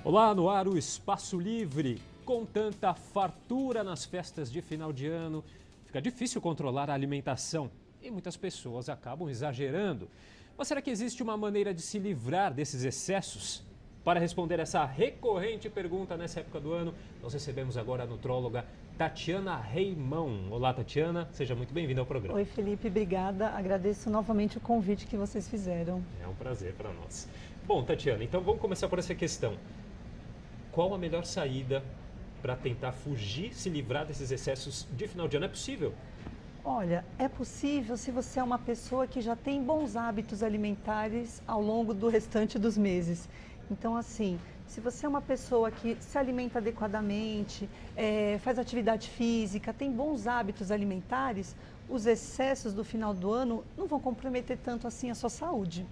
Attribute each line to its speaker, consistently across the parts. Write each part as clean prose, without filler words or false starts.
Speaker 1: Olá, no ar o Espaço Livre. Com tanta fartura nas festas de final de ano, fica difícil controlar a alimentação e muitas pessoas acabam exagerando. Mas será que existe uma maneira de se livrar desses excessos? Para responder essa recorrente pergunta nessa época do ano, nós recebemos agora a nutróloga Tatiana Reimão. Olá, Tatiana, seja muito bem-vinda ao programa.
Speaker 2: Oi, Felipe, obrigada. Agradeço novamente o convite que vocês fizeram.
Speaker 1: É um prazer para nós. Bom, Tatiana, então vamos começar por essa questão. Qual a melhor saída para tentar fugir, se livrar desses excessos de final de ano? É possível?
Speaker 2: Olha, é possível se você é uma pessoa que já tem bons hábitos alimentares ao longo do restante dos meses. Então, assim, se você é uma pessoa que se alimenta adequadamente, faz atividade física, tem bons hábitos alimentares, os excessos do final do ano não vão comprometer tanto assim a sua saúde.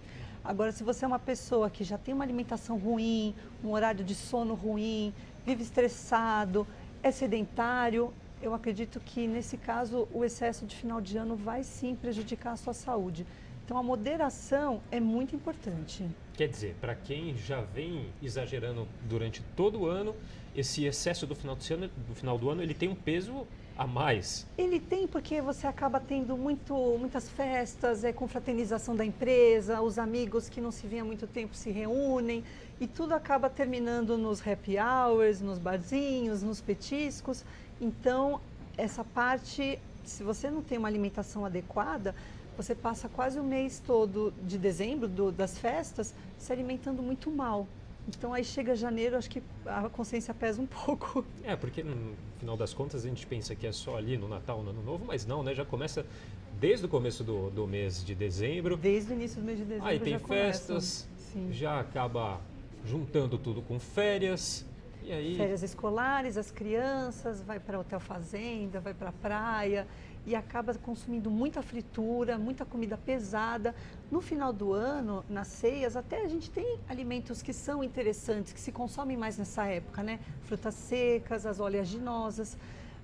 Speaker 2: Agora, se você é uma pessoa que já tem uma alimentação ruim, um horário de sono ruim, vive estressado, é sedentário, eu acredito que nesse caso o excesso de final de ano vai sim prejudicar a sua saúde. Então a moderação é muito importante.
Speaker 1: Quer dizer, para quem já vem exagerando durante todo o ano, esse excesso do final do ano, ele tem um peso a mais.
Speaker 2: Ele tem porque você acaba tendo muitas festas, confraternização da empresa, os amigos que não se vêem há muito tempo se reúnem e tudo acaba terminando nos happy hours, nos barzinhos, nos petiscos. Então, essa parte, se você não tem uma alimentação adequada, você passa quase o mês todo de dezembro, das festas, se alimentando muito mal. Então aí chega janeiro, acho que a consciência pesa um pouco.
Speaker 1: É, porque no final das contas a gente pensa que é só ali no Natal, no Ano Novo, mas não, né? Já começa desde o começo do mês de dezembro.
Speaker 2: Desde o início do mês de dezembro.
Speaker 1: Aí tem
Speaker 2: já
Speaker 1: festas, já acaba juntando tudo com férias. E aí...
Speaker 2: Férias escolares, as crianças, vai para hotel fazenda, vai para a praia e acaba consumindo muita fritura, muita comida pesada. No final do ano, nas ceias, até a gente tem alimentos que são interessantes, que se consomem mais nessa época, né? Frutas secas, as oleaginosas,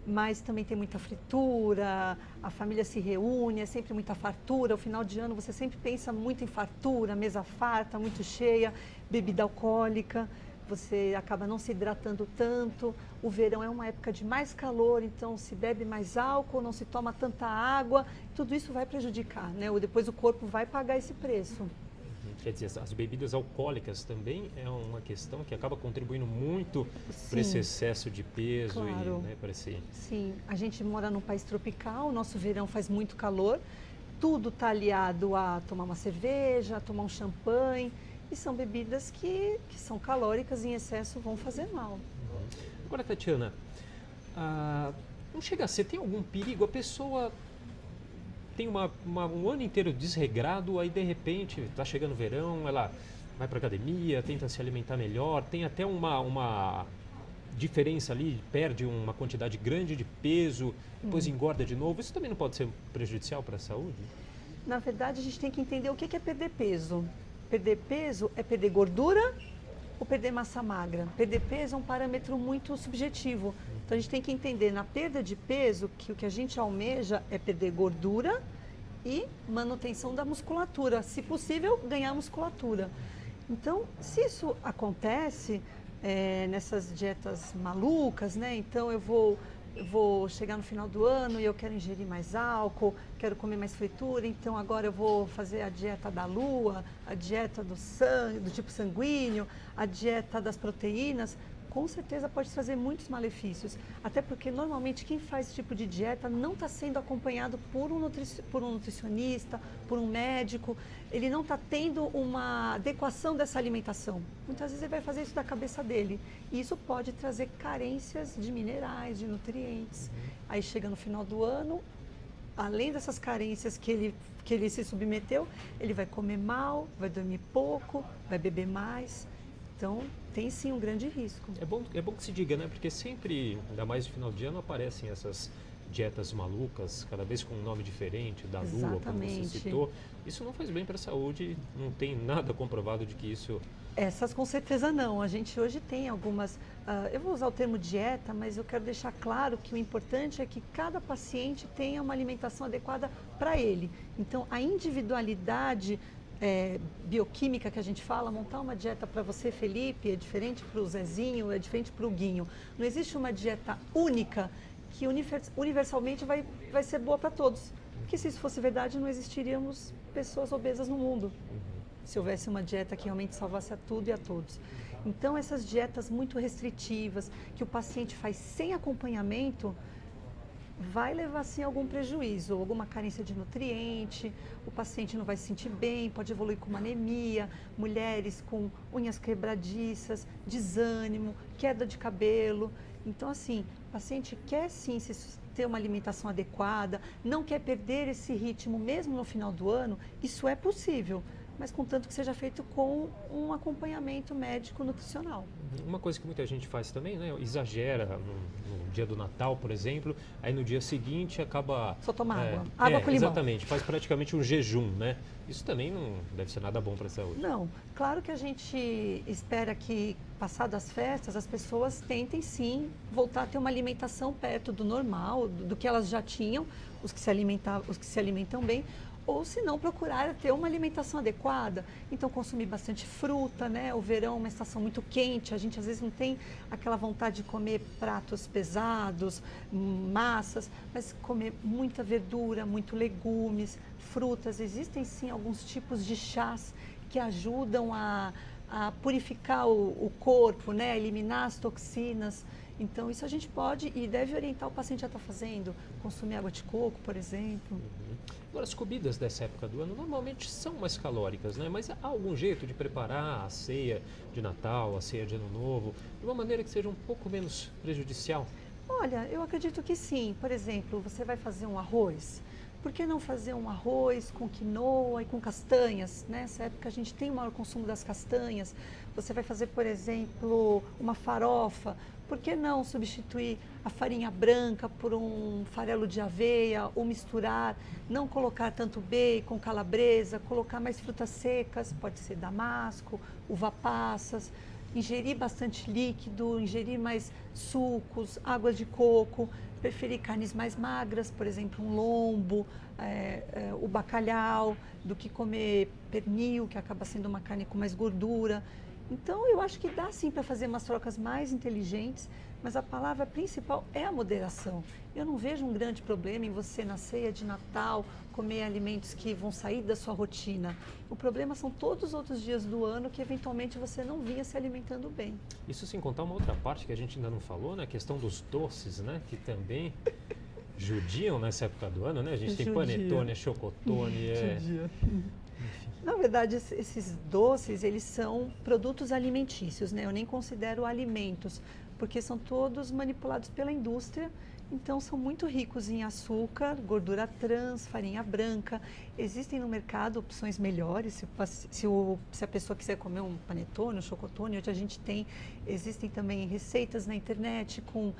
Speaker 2: mas também tem muita fritura, a família se reúne, é sempre muita fartura. O final de ano você sempre pensa muito em fartura, mesa farta, muito cheia, bebida alcoólica. Você acaba não se hidratando tanto, o verão é uma época de mais calor, então se bebe mais álcool, não se toma tanta água, tudo isso vai prejudicar, né? Depois o corpo vai pagar esse preço.
Speaker 1: Quer dizer, as bebidas alcoólicas também é uma questão que acaba contribuindo muito para esse excesso de peso.
Speaker 2: Claro.
Speaker 1: E, né, para esse...
Speaker 2: Sim, a gente mora num país tropical, o nosso verão faz muito calor, tudo está aliado a tomar uma cerveja, a tomar um champanhe. E são bebidas que são calóricas e em excesso vão fazer mal.
Speaker 1: Agora, Tatiana, não chega a ser, tem algum perigo? A pessoa tem um ano inteiro desregrado, aí de repente está chegando o verão, ela vai para academia, tenta se alimentar melhor, tem até uma diferença ali, perde uma quantidade grande de peso, depois engorda de novo. Isso também não pode ser prejudicial para a saúde?
Speaker 2: Na verdade, a gente tem que entender o que é perder peso. Perder peso é perder gordura ou perder massa magra. Perder peso é um parâmetro muito subjetivo. Então a gente tem que entender na perda de peso que o que a gente almeja é perder gordura e manutenção da musculatura. Se possível, ganhar musculatura. Então, se isso acontece nessas dietas malucas, né? Então eu vou chegar no final do ano e eu quero ingerir mais álcool, quero comer mais fritura, então agora eu vou fazer a dieta da lua, a dieta do sangue, do tipo sanguíneo, a dieta das proteínas, com certeza pode trazer muitos malefícios. Até porque normalmente quem faz esse tipo de dieta não está sendo acompanhado por um nutricionista, por um médico, ele não está tendo uma adequação dessa alimentação. Muitas vezes ele vai fazer isso da cabeça dele e isso pode trazer carências de minerais, de nutrientes. Aí chega no final do ano, além dessas carências que ele se submeteu, ele vai comer mal, vai dormir pouco, vai beber mais. Então, tem sim um grande risco.
Speaker 1: É bom que se diga, né? Porque sempre, ainda mais no final de ano, aparecem essas dietas malucas, cada vez com um nome diferente, da lua, como você citou. Isso não faz bem para a saúde, não tem nada comprovado de que isso...
Speaker 2: Essas com certeza não. A gente hoje tem algumas... eu vou usar o termo dieta, mas eu quero deixar claro que o importante é que cada paciente tenha uma alimentação adequada para ele. Então, a individualidade bioquímica que a gente fala, montar uma dieta para você, Felipe, é diferente para o Zezinho, é diferente para o Guinho. Não existe uma dieta única que universalmente vai ser boa para todos. Porque se isso fosse verdade, não existiríamos pessoas obesas no mundo. Se houvesse uma dieta que realmente salvasse a tudo e a todos. Então, essas dietas muito restritivas, que o paciente faz sem acompanhamento, vai levar sim algum prejuízo, alguma carência de nutriente, o paciente não vai se sentir bem, pode evoluir com uma anemia, mulheres com unhas quebradiças, desânimo, queda de cabelo. Então, assim, o paciente quer sim ter uma alimentação adequada, não quer perder esse ritmo mesmo no final do ano, isso é possível, mas contanto que seja feito com um acompanhamento médico nutricional.
Speaker 1: Uma coisa que muita gente faz também, né? Exagera no dia do Natal, por exemplo, aí no dia seguinte acaba...
Speaker 2: Só tomar água. Água com limão.
Speaker 1: Exatamente, faz praticamente um jejum, né? Isso também não deve ser nada bom para a saúde.
Speaker 2: Não, claro que a gente espera que, passado as festas, as pessoas tentem sim voltar a ter uma alimentação perto do normal, do que elas já tinham, os que se alimentam bem, ou se não procurar ter uma alimentação adequada. Então consumir bastante fruta, né? O verão é uma estação muito quente, a gente às vezes não tem aquela vontade de comer pratos pesados, massas, mas comer muita verdura, muito legumes, frutas. Existem sim alguns tipos de chás que ajudam a purificar o corpo, né? Eliminar as toxinas. Então isso a gente pode e deve orientar o paciente a estar fazendo, consumir água de coco, por exemplo.
Speaker 1: Agora, as comidas dessa época do ano normalmente são mais calóricas, né? Mas há algum jeito de preparar a ceia de Natal, a ceia de Ano Novo, de uma maneira que seja um pouco menos prejudicial?
Speaker 2: Olha, eu acredito que sim. Por exemplo, você vai fazer um arroz. Por que não fazer um arroz com quinoa e com castanhas? Nessa época a gente tem o maior consumo das castanhas. Você vai fazer, por exemplo, uma farofa. Por que não substituir a farinha branca por um farelo de aveia ou misturar, não colocar tanto bacon, calabresa, colocar mais frutas secas, pode ser damasco, uva passas, ingerir bastante líquido, ingerir mais sucos, água de coco, preferir carnes mais magras, por exemplo, um lombo, o bacalhau, do que comer pernil, que acaba sendo uma carne com mais gordura. Então, eu acho que dá sim para fazer umas trocas mais inteligentes, mas a palavra principal é a moderação. Eu não vejo um grande problema em você, na ceia de Natal, comer alimentos que vão sair da sua rotina. O problema são todos os outros dias do ano que, eventualmente, você não vinha se alimentando bem.
Speaker 1: Isso sem contar uma outra parte que a gente ainda não falou, né? A questão dos doces, né? Que também judiam nessa época do ano, né? A gente tem panetone, chocotone,
Speaker 2: Na verdade, esses doces, eles são produtos alimentícios, né? Eu nem considero alimentos, porque são todos manipulados pela indústria, então são muito ricos em açúcar, gordura trans, farinha branca. Existem no mercado opções melhores, se a pessoa quiser comer um panetone, um chocotone, hoje a gente tem, existem também receitas na internet com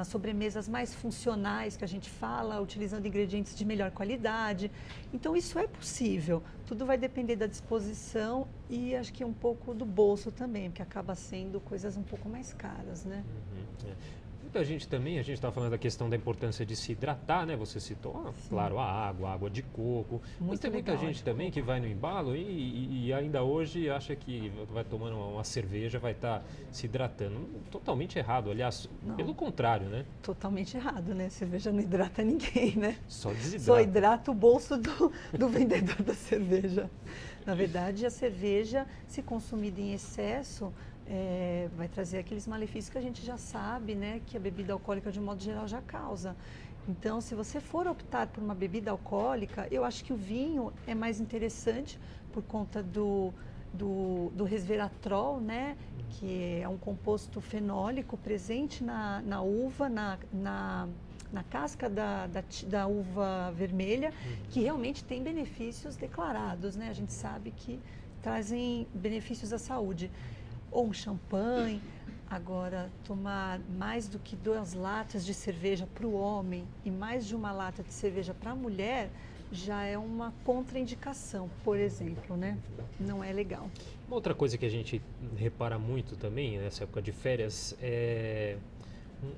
Speaker 2: sobremesas mais funcionais, que a gente fala, utilizando ingredientes de melhor qualidade. Então isso é possível, tudo vai depender da disposição e acho que um pouco do bolso também, porque acaba sendo coisas um pouco mais caras, né?
Speaker 1: Muita gente também, a gente está falando da questão da importância de se hidratar, né? Você citou, claro, a água de coco. Mas tem muita gente também que vai no embalo e ainda hoje acha que vai tomando uma cerveja, vai estar se hidratando. Totalmente errado, aliás, pelo contrário, né?
Speaker 2: Totalmente errado, né? Cerveja não hidrata ninguém, né?
Speaker 1: Só desidrata.
Speaker 2: Só hidrata o bolso do vendedor da cerveja. Na verdade, a cerveja, se consumida em excesso, vai trazer aqueles malefícios que a gente já sabe, né, que a bebida alcoólica de um modo geral já causa. Então, se você for optar por uma bebida alcoólica, eu acho que o vinho é mais interessante por conta do resveratrol, né, que é um composto fenólico presente na uva, na casca da uva vermelha, que realmente tem benefícios declarados, né? A gente sabe que trazem benefícios à saúde. Ou um champanhe. Agora, tomar mais do que 2 latas de cerveja para o homem e mais de 1 lata de cerveja para a mulher já é uma contraindicação, por exemplo, né? Não é legal.
Speaker 1: Uma outra coisa que a gente repara muito também nessa época de férias é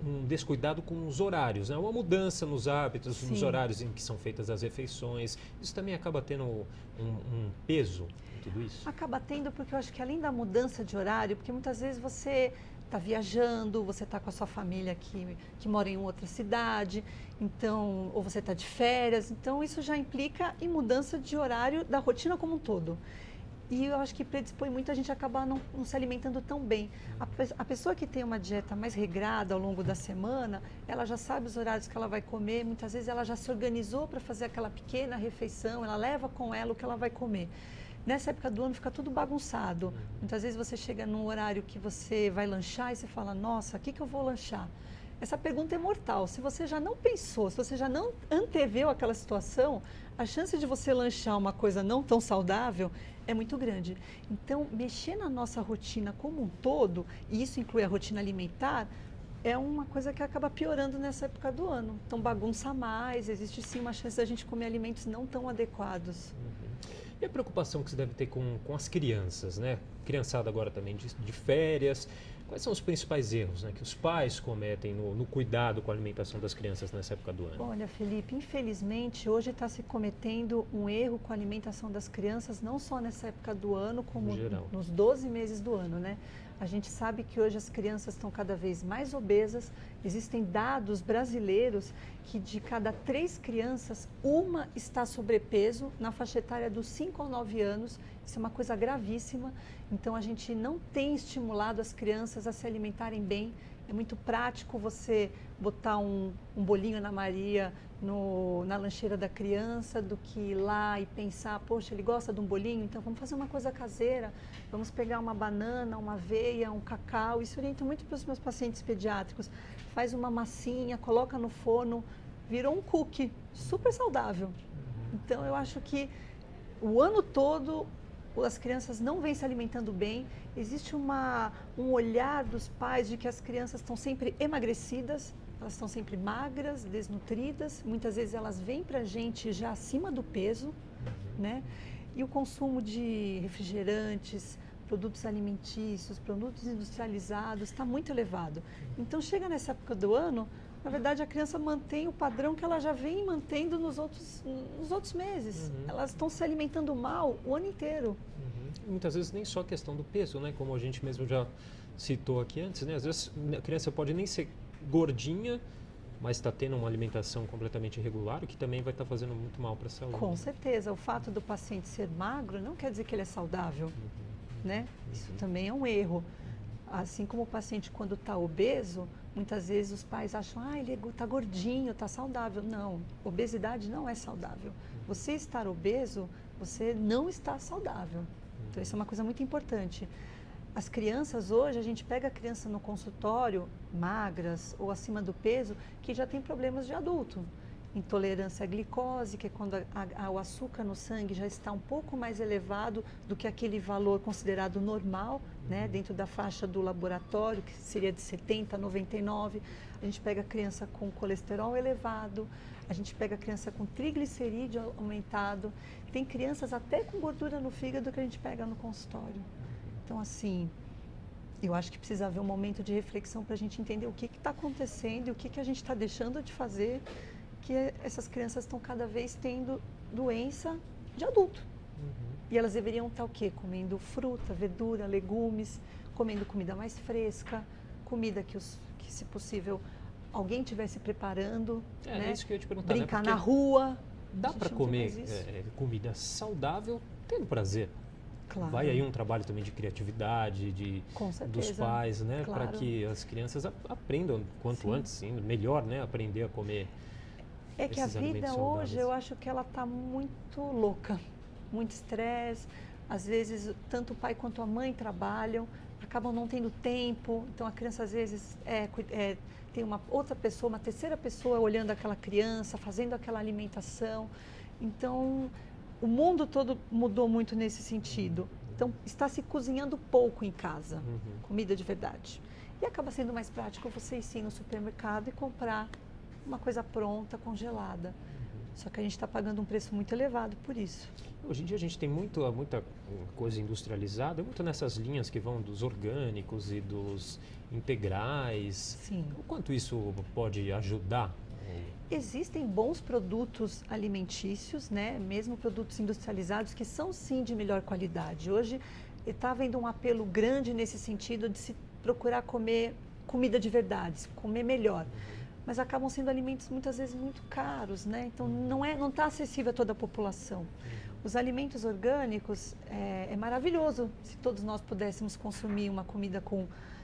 Speaker 1: um descuidado com os horários, né? Uma mudança nos hábitos,
Speaker 2: Sim.
Speaker 1: nos horários em que são feitas as refeições. Isso também acaba tendo um peso em tudo isso?
Speaker 2: Acaba tendo, porque eu acho que além da mudança de horário, porque muitas vezes você está viajando, você está com a sua família que mora em outra cidade, então, ou você está de férias, então isso já implica em mudança de horário da rotina como um todo. E eu acho que predispõe muito a gente acabar não se alimentando tão bem. A pessoa que tem uma dieta mais regrada ao longo da semana, ela já sabe os horários que ela vai comer, muitas vezes ela já se organizou para fazer aquela pequena refeição, ela leva com ela o que ela vai comer. Nessa época do ano fica tudo bagunçado. Muitas vezes você chega num horário que você vai lanchar e você fala, nossa, o que eu vou lanchar? Essa pergunta é mortal. Se você já não pensou, se você já não anteveu aquela situação, a chance de você lanchar uma coisa não tão saudável é muito grande. Então, mexer na nossa rotina como um todo, e isso inclui a rotina alimentar, é uma coisa que acaba piorando nessa época do ano. Então, bagunça mais, existe sim uma chance da gente comer alimentos não tão adequados.
Speaker 1: E a preocupação que você deve ter com as crianças, né? Criançada agora também de férias. Quais são os principais erros, né, que os pais cometem no cuidado com a alimentação das crianças nessa época do ano?
Speaker 2: Olha, Felipe, infelizmente hoje está se cometendo um erro com a alimentação das crianças, não só nessa época do ano, como nos 12 meses do ano, né? A gente sabe que hoje as crianças estão cada vez mais obesas. Existem dados brasileiros que de cada 3 crianças, uma está sobrepeso na faixa etária dos 5 ou 9 anos. Isso é uma coisa gravíssima. Então, a gente não tem estimulado as crianças a se alimentarem bem. É muito prático você botar um bolinho na Maria na lancheira da criança do que ir lá e pensar, poxa, ele gosta de um bolinho, então vamos fazer uma coisa caseira, vamos pegar uma banana, uma aveia, um cacau. Isso orienta muito para os meus pacientes pediátricos. Faz uma massinha, coloca no forno, virou um cookie, super saudável. Então, eu acho que o ano todo as crianças não vêm se alimentando bem, existe um olhar dos pais de que as crianças estão sempre emagrecidas, elas estão sempre magras, desnutridas, muitas vezes elas vêm para a gente já acima do peso, né? E o consumo de refrigerantes, produtos alimentícios, produtos industrializados está muito elevado. Então, chega nessa época do ano, na verdade, a criança mantém o padrão que ela já vem mantendo nos outros meses. Elas estão se alimentando mal o ano inteiro.
Speaker 1: Muitas vezes nem só a questão do peso, né? Como a gente mesmo já citou aqui antes, né? Às vezes a criança pode nem ser gordinha, mas está tendo uma alimentação completamente irregular, o que também vai estar fazendo muito mal para a saúde.
Speaker 2: Com certeza. O fato do paciente ser magro não quer dizer que ele é saudável, né? Isso também é um erro. Assim como o paciente, quando está obeso, muitas vezes os pais acham, ele está gordinho, está saudável. Não, obesidade não é saudável. Você estar obeso, você não está saudável. Então, isso é uma coisa muito importante. As crianças hoje, a gente pega a criança no consultório, magras ou acima do peso, que já tem problemas de adulto. Intolerância à glicose, que é quando o açúcar no sangue já está um pouco mais elevado do que aquele valor considerado normal, né, dentro da faixa do laboratório, que seria de 70 a 99. A gente pega a criança com colesterol elevado, a gente pega a criança com triglicerídeo aumentado. Tem crianças até com gordura no fígado que a gente pega no consultório. Então, assim, eu acho que precisa haver um momento de reflexão para a gente entender o que está acontecendo e o que a gente está deixando de fazer, que essas crianças estão cada vez tendo doença de adulto. E elas deveriam estar o quê? Comendo fruta, verdura, legumes, comendo comida mais fresca, comida que se possível, alguém estivesse preparando, né?
Speaker 1: É isso que eu ia te perguntar,
Speaker 2: brincar
Speaker 1: né?
Speaker 2: na rua.
Speaker 1: Dá para comer comida saudável tendo prazer.
Speaker 2: Claro.
Speaker 1: Vai aí um trabalho também de criatividade, dos pais, né?
Speaker 2: Claro.
Speaker 1: Para que as crianças aprendam quanto antes, sim, melhor, né? Aprender a comer.
Speaker 2: É que a vida hoje, eu acho que ela está muito louca, muito estresse. Às vezes, tanto o pai quanto a mãe trabalham, acabam não tendo tempo. Então, a criança, às vezes, tem uma outra pessoa, uma terceira pessoa olhando aquela criança, fazendo aquela alimentação. Então, o mundo todo mudou muito nesse sentido. Então, está se cozinhando pouco em casa, comida de verdade. E acaba sendo mais prático você ir sim no supermercado e comprar uma coisa pronta, congelada. Só que a gente está pagando um preço muito elevado por isso.
Speaker 1: Hoje em dia a gente tem muita coisa industrializada, muito nessas linhas que vão dos orgânicos e dos integrais.
Speaker 2: Sim.
Speaker 1: O quanto isso pode ajudar?
Speaker 2: Existem bons produtos alimentícios, né? Mesmo produtos industrializados, que são sim de melhor qualidade. Hoje está havendo um apelo grande nesse sentido de se procurar comer comida de verdade, comer melhor. Mas acabam sendo alimentos muitas vezes muito caros, né? Então não está acessível a toda a população. Os alimentos orgânicos é maravilhoso se todos nós pudéssemos consumir uma comida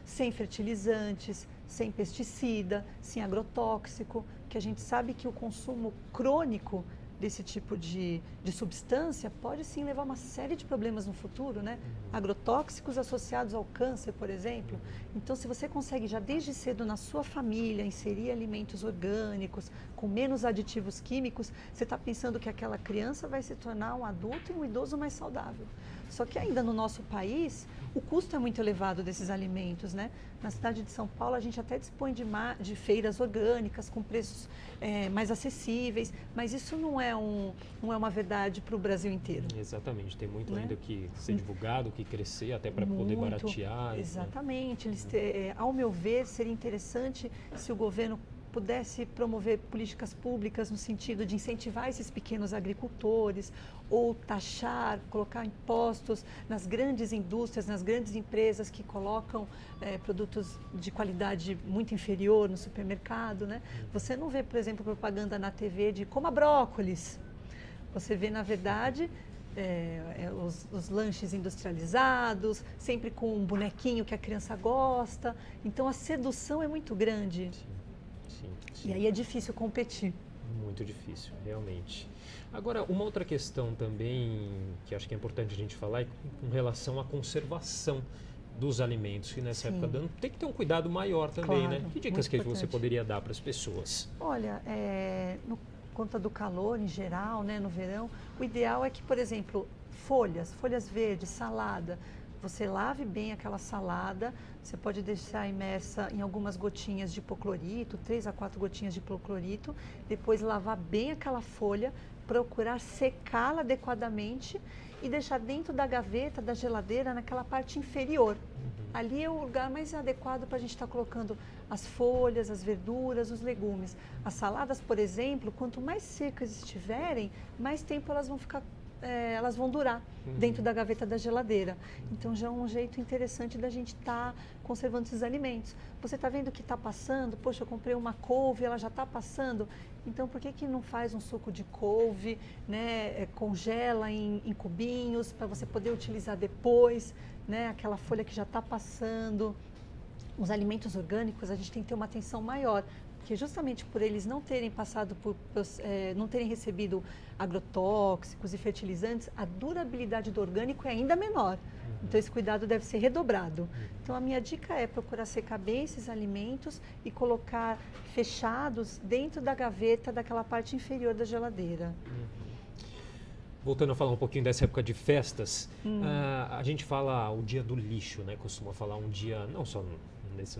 Speaker 2: sem fertilizantes, sem pesticida, sem agrotóxico, que a gente sabe que o consumo crônico desse tipo de substância pode sim levar a uma série de problemas no futuro, né? Agrotóxicos associados ao câncer, por exemplo. Então, se você consegue já desde cedo na sua família inserir alimentos orgânicos, com menos aditivos químicos, você está pensando que aquela criança vai se tornar um adulto e um idoso mais saudável. Só que ainda no nosso país, o custo é muito elevado desses alimentos, né? Na cidade de São Paulo, a gente até dispõe de feiras orgânicas com preços mais acessíveis, mas isso não é uma verdade para o Brasil inteiro.
Speaker 1: Exatamente, tem muito ainda que ser divulgado, que crescer até para poder baratear.
Speaker 2: Exatamente. Ao meu ver, seria interessante se o governo pudesse promover políticas públicas no sentido de incentivar esses pequenos agricultores ou taxar, colocar impostos nas grandes indústrias, nas grandes empresas que colocam produtos de qualidade muito inferior no supermercado, né? Você não vê, por exemplo, propaganda na TV de coma brócolis. Você vê, na verdade, os lanches industrializados, sempre com um bonequinho que a criança gosta. Então, a sedução é muito grande.
Speaker 1: Sim.
Speaker 2: E aí é difícil competir.
Speaker 1: Muito difícil, realmente. Agora, uma outra questão também que acho que é importante a gente falar é com relação à conservação dos alimentos, que nessa época do ano tem que ter um cuidado maior também,
Speaker 2: claro,
Speaker 1: né? Que dicas que você poderia dar para as pessoas?
Speaker 2: Olha, no conta do calor em geral, né, no verão, o ideal é que, por exemplo, folhas verdes, salada, você lave bem aquela salada, você pode deixar imersa em algumas gotinhas de hipoclorito, 3 a 4 gotinhas de hipoclorito, depois lavar bem aquela folha, procurar secá-la adequadamente e deixar dentro da gaveta, da geladeira, naquela parte inferior. Ali é o lugar mais adequado para a gente estar colocando as folhas, as verduras, os legumes. As saladas, por exemplo, quanto mais secas estiverem, mais tempo elas vão ficar elas vão durar dentro da gaveta da geladeira. Então já é um jeito interessante da gente estar conservando esses alimentos. Você está vendo que está passando? Poxa, eu comprei uma couve, ela já está passando. Então por que não faz um suco de couve, né? Congela em cubinhos para você poder utilizar depois, né? Aquela folha que já está passando. Os alimentos orgânicos a gente tem que ter uma atenção maior, porque justamente por eles não terem passado não terem recebido agrotóxicos e fertilizantes, a durabilidade do orgânico é ainda menor. Então esse cuidado deve ser redobrado. Então a minha dica é procurar secar bem esses alimentos e colocar fechados dentro da gaveta daquela parte inferior da geladeira.
Speaker 1: Voltando a falar um pouquinho dessa época de festas, a gente fala o dia do lixo, né? Costuma falar um dia, não só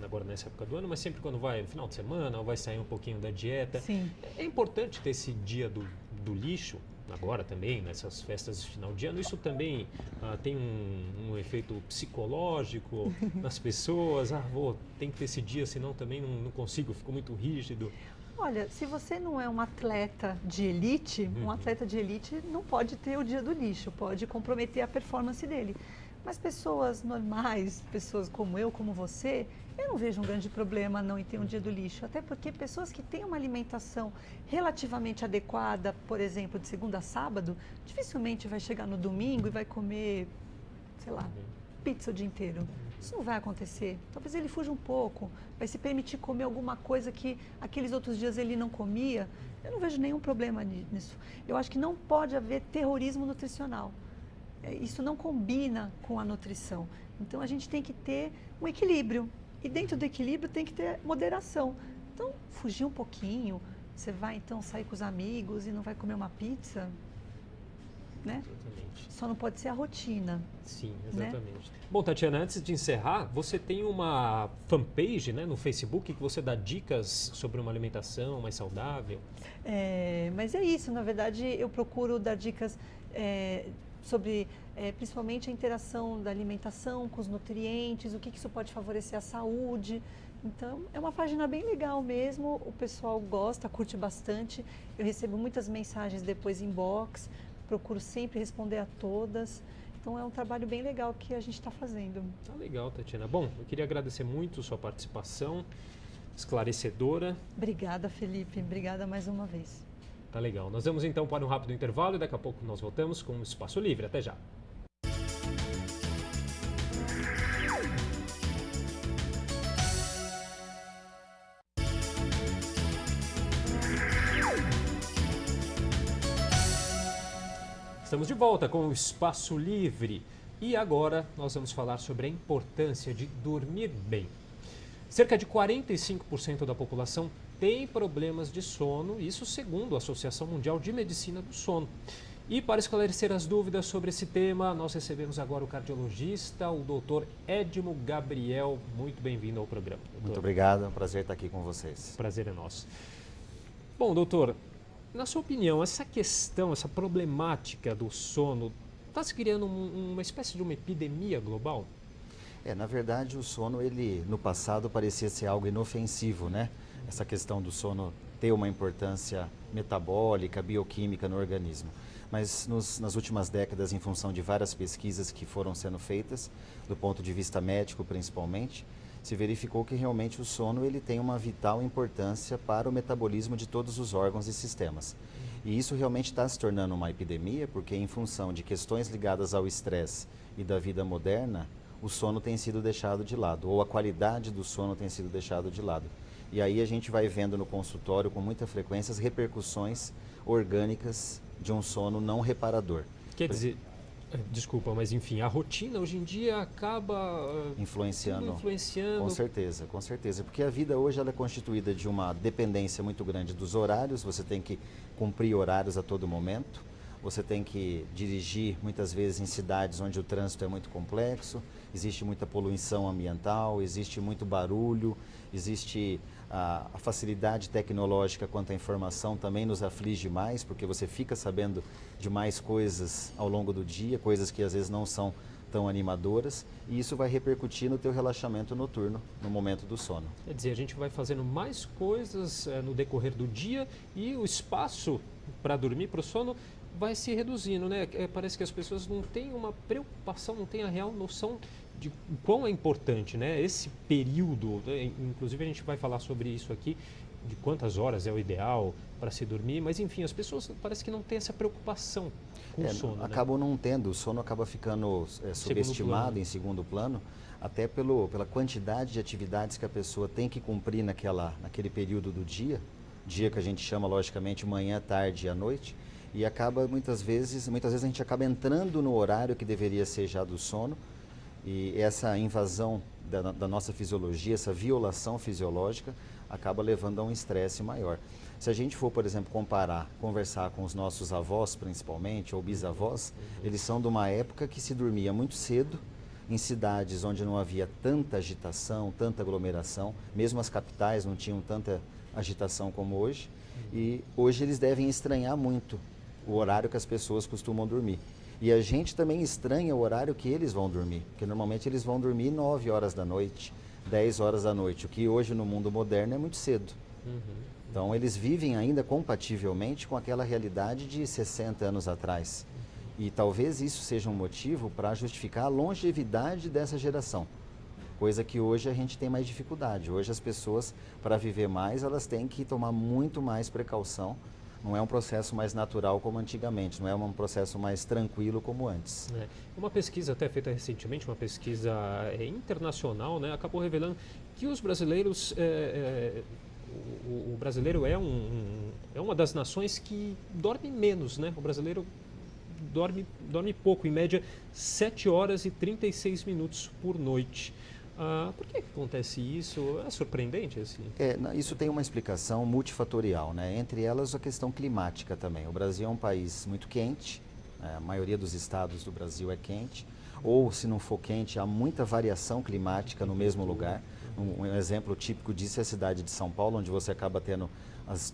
Speaker 1: agora nessa época do ano, mas sempre quando vai no final de semana ou vai sair um pouquinho da dieta.
Speaker 2: Sim.
Speaker 1: É importante ter esse dia do lixo, agora também, nessas festas de final de ano. Isso também tem um efeito psicológico nas pessoas. Tem que ter esse dia, senão também não consigo, fico muito rígido.
Speaker 2: Olha, se você não é um atleta de elite, um atleta de elite não pode ter o dia do lixo, pode comprometer a performance dele. Mas pessoas normais, pessoas como eu, como você, eu não vejo um grande problema não em ter um dia do lixo. Até porque pessoas que têm uma alimentação relativamente adequada, por exemplo, de segunda a sábado, dificilmente vai chegar no domingo e vai comer, sei lá, pizza o dia inteiro. Isso não vai acontecer. Talvez ele fuja um pouco, vai se permitir comer alguma coisa que aqueles outros dias ele não comia. Eu não vejo nenhum problema nisso. Eu acho que não pode haver terrorismo nutricional. Isso não combina com a nutrição. Então a gente tem que ter um equilíbrio. E dentro do equilíbrio tem que ter moderação. Então, fugir um pouquinho. Você vai então sair com os amigos e não vai comer uma pizza? né?
Speaker 1: Exatamente.
Speaker 2: Só não pode ser a rotina.
Speaker 1: Sim,
Speaker 2: né?
Speaker 1: exatamente. Bom, Tatiana, antes de encerrar, você tem uma fanpage, né, no Facebook que você dá dicas sobre uma alimentação mais saudável?
Speaker 2: Mas é isso, na verdade eu procuro dar dicas sobre principalmente a interação da alimentação com os nutrientes, o que isso pode favorecer a saúde. Então é uma página bem legal mesmo, o pessoal gosta, curte bastante. Eu recebo muitas mensagens depois em inbox, procuro sempre responder a todas. Então é um trabalho bem legal que a gente está fazendo.
Speaker 1: Tá legal, Tatiana. Bom, eu queria agradecer muito sua participação, esclarecedora.
Speaker 2: Obrigada, Felipe. Obrigada mais uma vez.
Speaker 1: Tá legal. Nós vamos então para um rápido intervalo e daqui a pouco nós voltamos com o Espaço Livre. Até já. Estamos de volta com o Espaço Livre e agora nós vamos falar sobre a importância de dormir bem. Cerca de 45% da população tem problemas de sono, isso segundo a Associação Mundial de Medicina do Sono. E para esclarecer as dúvidas sobre esse tema, nós recebemos agora o cardiologista, o doutor Edmo Gabriel. Muito bem-vindo ao programa, doutor.
Speaker 3: Muito obrigado, é um prazer estar aqui com vocês.
Speaker 1: Prazer é nosso. Bom, doutor, na sua opinião, essa questão, essa problemática do sono, está se criando uma espécie de uma epidemia global?
Speaker 3: Na verdade, o sono, ele no passado parecia ser algo inofensivo, né? Essa questão do sono ter uma importância metabólica, bioquímica no organismo. Mas nas últimas décadas, em função de várias pesquisas que foram sendo feitas, do ponto de vista médico principalmente, se verificou que realmente o sono ele tem uma vital importância para o metabolismo de todos os órgãos e sistemas. E isso realmente está se tornando uma epidemia, porque em função de questões ligadas ao estresse e da vida moderna, o sono tem sido deixado de lado, ou a qualidade do sono tem sido deixado de lado. E aí a gente vai vendo no consultório com muita frequência as repercussões orgânicas de um sono não reparador.
Speaker 1: Quer dizer, desculpa, mas enfim, a rotina hoje em dia acaba
Speaker 3: influenciando.
Speaker 1: Com
Speaker 3: certeza, porque a vida hoje ela é constituída de uma dependência muito grande dos horários, você tem que cumprir horários a todo momento, você tem que dirigir muitas vezes em cidades onde o trânsito é muito complexo, existe muita poluição ambiental, existe muito barulho, existe a facilidade tecnológica quanto à informação também nos aflige mais, porque você fica sabendo de mais coisas ao longo do dia, coisas que às vezes não são tão animadoras, e isso vai repercutir no teu relaxamento noturno, no momento do sono.
Speaker 1: Quer dizer, a gente vai fazendo mais coisas no decorrer do dia e o espaço para dormir, para o sono, vai se reduzindo, né? Parece que as pessoas não têm uma preocupação, não têm a real noção de quão é importante, né? Esse período, né? Inclusive a gente vai falar sobre isso aqui, de quantas horas é o ideal para se dormir, mas enfim, as pessoas parece que não têm essa preocupação com o sono.
Speaker 3: Acabam não tendo, o sono acaba ficando subestimado em segundo plano, até pela quantidade de atividades que a pessoa tem que cumprir naquele período do dia que a gente chama logicamente manhã, tarde e à noite, e acaba muitas vezes a gente acaba entrando no horário que deveria ser já do sono, e essa invasão da nossa fisiologia, essa violação fisiológica, acaba levando a um estresse maior. Se a gente for, por exemplo, conversar com os nossos avós principalmente, ou bisavós, eles são de uma época que se dormia muito cedo, em cidades onde não havia tanta agitação, tanta aglomeração, mesmo as capitais não tinham tanta agitação como hoje, e hoje eles devem estranhar muito o horário que as pessoas costumam dormir. E a gente também estranha o horário que eles vão dormir, porque normalmente eles vão dormir 9 horas da noite, 10 horas da noite, o que hoje no mundo moderno é muito cedo. Então eles vivem ainda compativelmente com aquela realidade de 60 anos atrás. E talvez isso seja um motivo para justificar a longevidade dessa geração, coisa que hoje a gente tem mais dificuldade. Hoje as pessoas, para viver mais, elas têm que tomar muito mais precaução. Não é um processo mais natural como antigamente, não é um processo mais tranquilo como antes.
Speaker 1: Uma pesquisa até feita recentemente, uma pesquisa internacional, né, acabou revelando que os brasileiros, o brasileiro é uma das nações que dorme menos, né? O brasileiro dorme pouco, em média 7 horas e 36 minutos por noite. Por que acontece isso? É surpreendente assim?
Speaker 3: Isso tem uma explicação multifatorial, né? Entre elas a questão climática também. O Brasil é um país muito quente, A maioria dos estados do Brasil é quente, ou se não for quente, há muita variação climática no mesmo lugar. Um exemplo típico disso é a cidade de São Paulo, onde você acaba tendo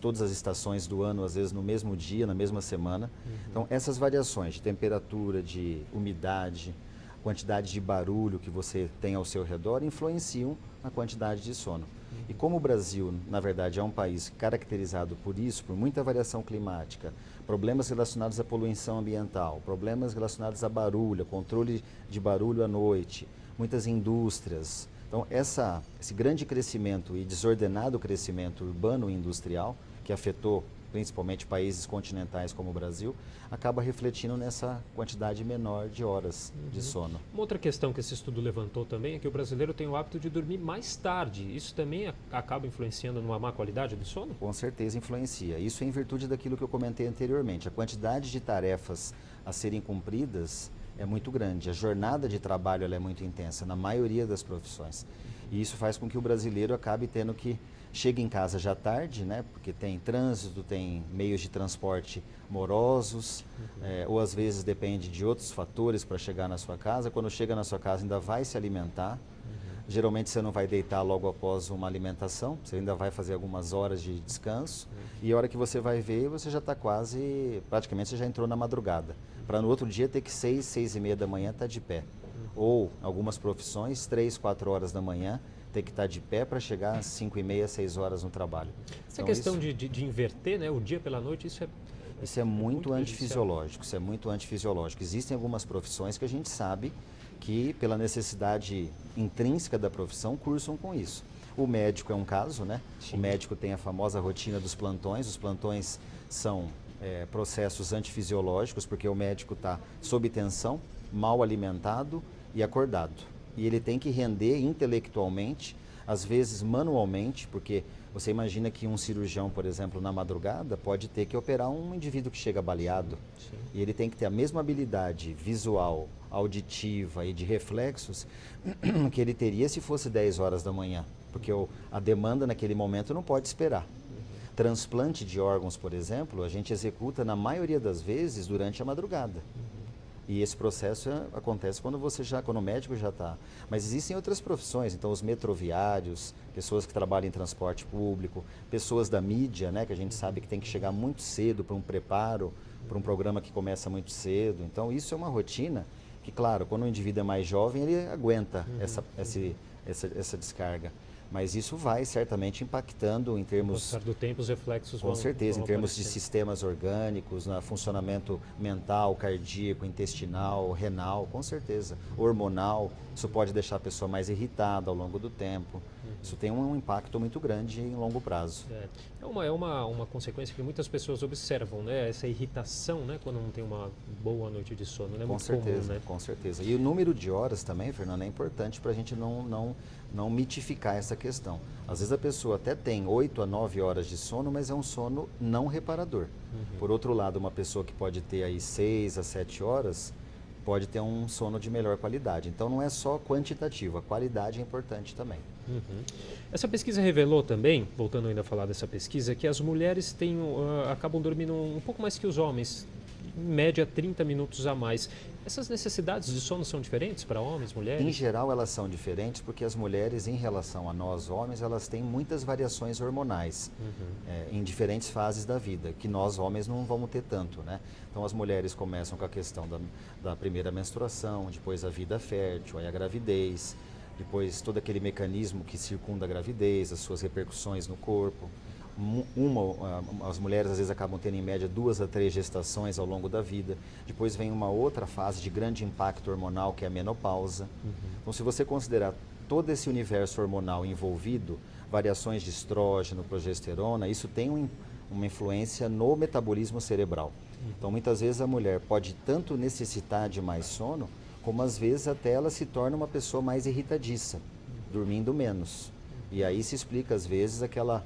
Speaker 3: todas as estações do ano, às vezes no mesmo dia, na mesma semana. Então, essas variações de temperatura, de umidade, quantidade de barulho que você tem ao seu redor influenciam na quantidade de sono. E como o Brasil, na verdade, é um país caracterizado por isso, por muita variação climática, problemas relacionados à poluição ambiental, problemas relacionados a barulho, controle de barulho à noite, muitas indústrias. Então, esse grande crescimento e desordenado crescimento urbano e industrial, que afetou principalmente países continentais como o Brasil, acaba refletindo nessa quantidade menor de horas de sono.
Speaker 1: Uma outra questão que esse estudo levantou também é que o brasileiro tem o hábito de dormir mais tarde. Isso também acaba influenciando numa má qualidade do sono?
Speaker 3: Com certeza influencia. Isso é em virtude daquilo que eu comentei anteriormente. A quantidade de tarefas a serem cumpridas é muito grande. A jornada de trabalho ela é muito intensa, na maioria das profissões. E isso faz com que o brasileiro acabe tendo que chegue em casa já tarde, né? Porque tem trânsito, tem meios de transporte morosos, ou às vezes depende de outros fatores para chegar na sua casa. Quando chega na sua casa ainda vai se alimentar. Geralmente você não vai deitar logo após uma alimentação, você ainda vai fazer algumas horas de descanso. E a hora que você vai ver, você já está praticamente você já entrou na madrugada. Para no outro dia ter que 6, 6:30 da manhã estar de pé. Ou algumas profissões, 3, 4 horas da manhã, ter que estar de pé para chegar às 5:30, 6 horas no trabalho.
Speaker 1: Essa questão de inverter, né, o dia pela noite,
Speaker 3: isso é muito antifisiológico. Isso é muito antifisiológico. Existem algumas profissões que a gente sabe que, pela necessidade intrínseca da profissão, cursam com isso. O médico é um caso, né? Sim. O médico tem a famosa rotina dos plantões. Os plantões são processos antifisiológicos, porque o médico está sob tensão, mal alimentado e acordado. E ele tem que render intelectualmente, às vezes manualmente, porque você imagina que um cirurgião, por exemplo, na madrugada, pode ter que operar um indivíduo que chega baleado. Sim. E ele tem que ter a mesma habilidade visual, auditiva e de reflexos que ele teria se fosse 10 horas da manhã, porque a demanda naquele momento não pode esperar. Transplante de órgãos, por exemplo, a gente executa na maioria das vezes durante a madrugada. E esse processo acontece quando o médico já está. Mas existem outras profissões, então os metroviários, pessoas que trabalham em transporte público, pessoas da mídia, né, que a gente sabe que tem que chegar muito cedo para um preparo, para um programa que começa muito cedo. Então isso é uma rotina que, claro, quando o indivíduo é mais jovem, ele aguenta essa descarga. Mas isso vai certamente impactando em termos...
Speaker 1: Com o passar do tempo, os reflexos vão...
Speaker 3: Com certeza, em termos de sistemas orgânicos, no funcionamento mental, cardíaco, intestinal, renal, com certeza. Hormonal, isso pode deixar a pessoa mais irritada ao longo do tempo. Isso tem um impacto muito grande em longo prazo.
Speaker 1: É uma consequência que muitas pessoas observam, né? Essa irritação, né? Quando não tem uma boa noite de sono, né?
Speaker 3: Com certeza, com certeza. E o número de horas também, Fernando, é importante para a gente não mitificar essa questão. Às vezes a pessoa até tem 8 a 9 horas de sono, mas é um sono não reparador. Por outro lado, uma pessoa que pode ter aí 6 a 7 horas, pode ter um sono de melhor qualidade. Então não é só quantitativo, a qualidade é importante também.
Speaker 1: Essa pesquisa revelou também, voltando ainda a falar dessa pesquisa, que as mulheres acabam dormindo um pouco mais que os homens, em média 30 minutos a mais. Essas necessidades de sono são diferentes para homens, mulheres?
Speaker 3: Em geral elas são diferentes porque as mulheres, em relação a nós homens, elas têm muitas variações hormonais em diferentes fases da vida, que nós homens não vamos ter tanto, né? Então as mulheres começam com a questão da primeira menstruação, depois a vida fértil, aí a gravidez, depois todo aquele mecanismo que circunda a gravidez, as suas repercussões no corpo. As mulheres às vezes acabam tendo em média 2 a 3 gestações ao longo da vida. Depois vem uma outra fase de grande impacto hormonal, que é a menopausa. Então, se você considerar todo esse universo hormonal envolvido, variações de estrógeno, progesterona, isso tem uma influência no metabolismo cerebral. Então, muitas vezes a mulher pode tanto necessitar de mais sono, como às vezes até ela se torna uma pessoa mais irritadiça, dormindo menos. E aí se explica às vezes aquele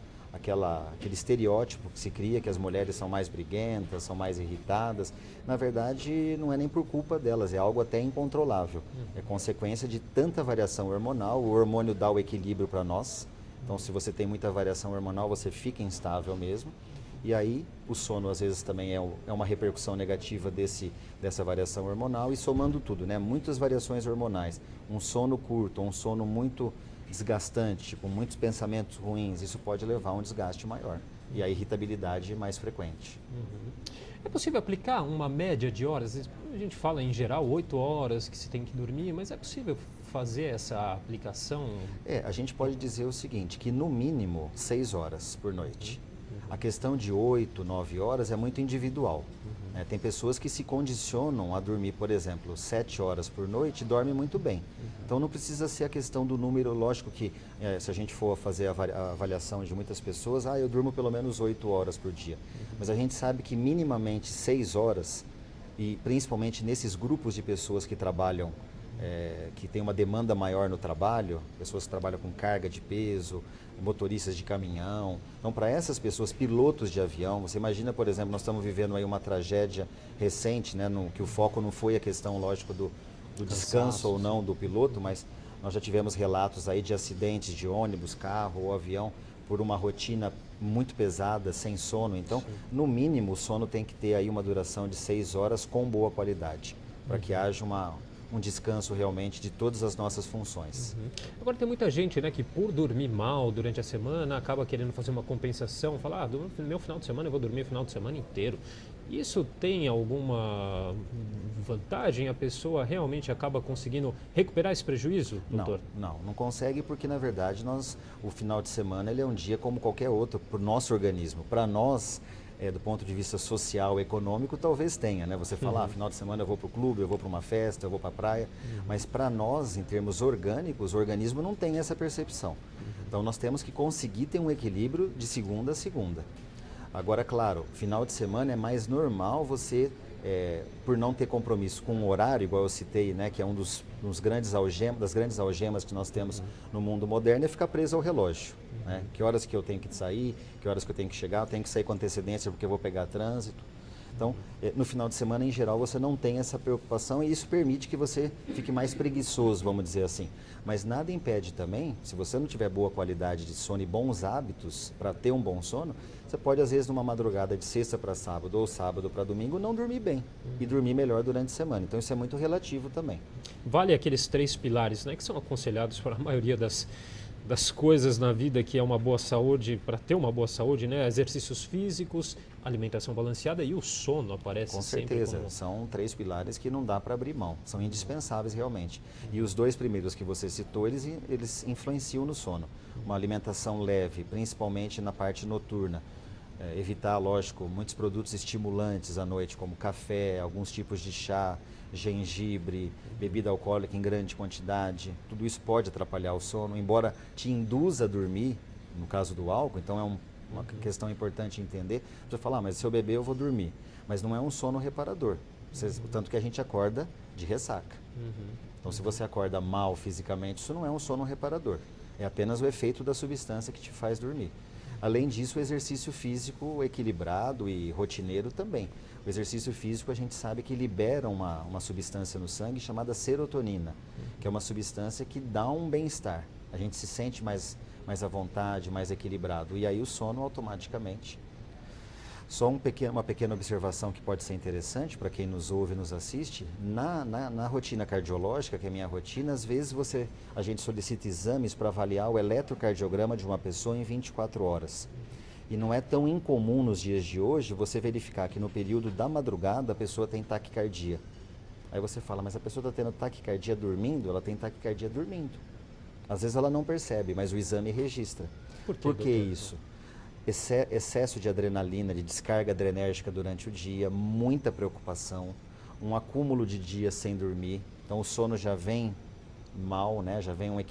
Speaker 3: estereótipo que se cria, que as mulheres são mais briguentas, são mais irritadas. Na verdade, não é nem por culpa delas, é algo até incontrolável. É consequência de tanta variação hormonal, o hormônio dá o equilíbrio para nós. Então, se você tem muita variação hormonal, você fica instável mesmo. E aí o sono às vezes também é uma repercussão negativa dessa variação hormonal e somando tudo, né? Muitas variações hormonais, um sono curto, um sono muito desgastante, tipo muitos pensamentos ruins, isso pode levar a um desgaste maior e a irritabilidade mais frequente.
Speaker 1: É possível aplicar uma média de horas? A gente fala em geral 8 horas que se tem que dormir, mas é possível fazer essa aplicação?
Speaker 3: A gente pode dizer o seguinte, que no mínimo 6 horas por noite. A questão de 8, 9 horas é muito individual. Tem pessoas que se condicionam a dormir, por exemplo, 7 horas por noite e dormem muito bem. Então não precisa ser a questão do número, lógico que se a gente for fazer a avaliação de muitas pessoas, eu durmo pelo menos 8 horas por dia. Mas a gente sabe que minimamente 6 horas, e principalmente nesses grupos de pessoas que trabalham, que tem uma demanda maior no trabalho, pessoas que trabalham com carga de peso, motoristas de caminhão. Então, para essas pessoas, pilotos de avião, você imagina, por exemplo, nós estamos vivendo aí uma tragédia recente, né, que o foco não foi a questão, lógico, do descanso ou não do piloto, mas nós já tivemos relatos aí de acidentes de ônibus, carro ou avião por uma rotina muito pesada, sem sono. Então, no mínimo, o sono tem que ter aí uma duração de 6 horas com boa qualidade, para que haja um descanso realmente de todas as nossas funções.
Speaker 1: Agora tem muita gente, né, que por dormir mal durante a semana acaba querendo fazer uma compensação, fala, no meu final de semana eu vou dormir o final de semana inteiro. Isso tem alguma vantagem? A pessoa realmente acaba conseguindo recuperar esse prejuízo, doutor?
Speaker 3: Não consegue porque na verdade o final de semana ele é um dia como qualquer outro para o nosso organismo. Para nós, do ponto de vista social, econômico, talvez tenha, né? Você fala, final de semana eu vou para o clube, eu vou para uma festa, eu vou para a praia, mas para nós, em termos orgânicos, o organismo não tem essa percepção. Então nós temos que conseguir ter um equilíbrio de segunda a segunda. Agora, claro, final de semana é mais normal você, por não ter compromisso com o horário, igual eu citei, né, que é das grandes algemas que nós temos no mundo moderno, é ficar preso ao relógio. Né? Que horas que eu tenho que sair, que horas que eu tenho que chegar, eu tenho que sair com antecedência porque eu vou pegar trânsito. Então, no final de semana, em geral, você não tem essa preocupação e isso permite que você fique mais preguiçoso, vamos dizer assim. Mas nada impede também, se você não tiver boa qualidade de sono e bons hábitos para ter um bom sono, você pode, às vezes, numa madrugada de sexta para sábado ou sábado para domingo, não dormir bem e dormir melhor durante a semana. Então, isso é muito relativo também.
Speaker 1: Vale aqueles 3 pilares, né, que são aconselhados para a maioria das coisas na vida, que é uma boa saúde, para ter uma boa saúde, né? Exercícios físicos, alimentação balanceada e o sono aparece sempre.
Speaker 3: Com certeza, são 3 pilares que não dá para abrir mão, são indispensáveis realmente. E os 2 primeiros que você citou, eles influenciam no sono. Uma alimentação leve, principalmente na parte noturna. Evitar, lógico, muitos produtos estimulantes à noite, como café, alguns tipos de chá, gengibre, bebida alcoólica em grande quantidade. Tudo isso pode atrapalhar o sono, embora te induza a dormir, no caso do álcool, então é uma questão importante entender. Você fala, mas se eu beber eu vou dormir. Mas não é um sono reparador, tanto que a gente acorda de ressaca. Então se você acorda mal fisicamente, isso não é um sono reparador. É apenas o efeito da substância que te faz dormir. Além disso, o exercício físico equilibrado e rotineiro também. O exercício físico a gente sabe que libera uma substância no sangue chamada serotonina, que é uma substância que dá um bem-estar. A gente se sente mais à vontade, mais equilibrado. E aí o sono automaticamente. Só uma pequena observação que pode ser interessante para quem nos ouve e nos assiste. Na rotina cardiológica, que é a minha rotina, às vezes a gente solicita exames para avaliar o eletrocardiograma de uma pessoa em 24 horas. E não é tão incomum nos dias de hoje você verificar que no período da madrugada a pessoa tem taquicardia. Aí você fala, mas a pessoa está tendo taquicardia dormindo? Ela tem taquicardia dormindo. Às vezes ela não percebe, mas o exame registra. Por que isso? Excesso de adrenalina, de descarga adrenérgica durante o dia, muita preocupação, um acúmulo de dias sem dormir. Então o sono já vem mal, né? Já vem um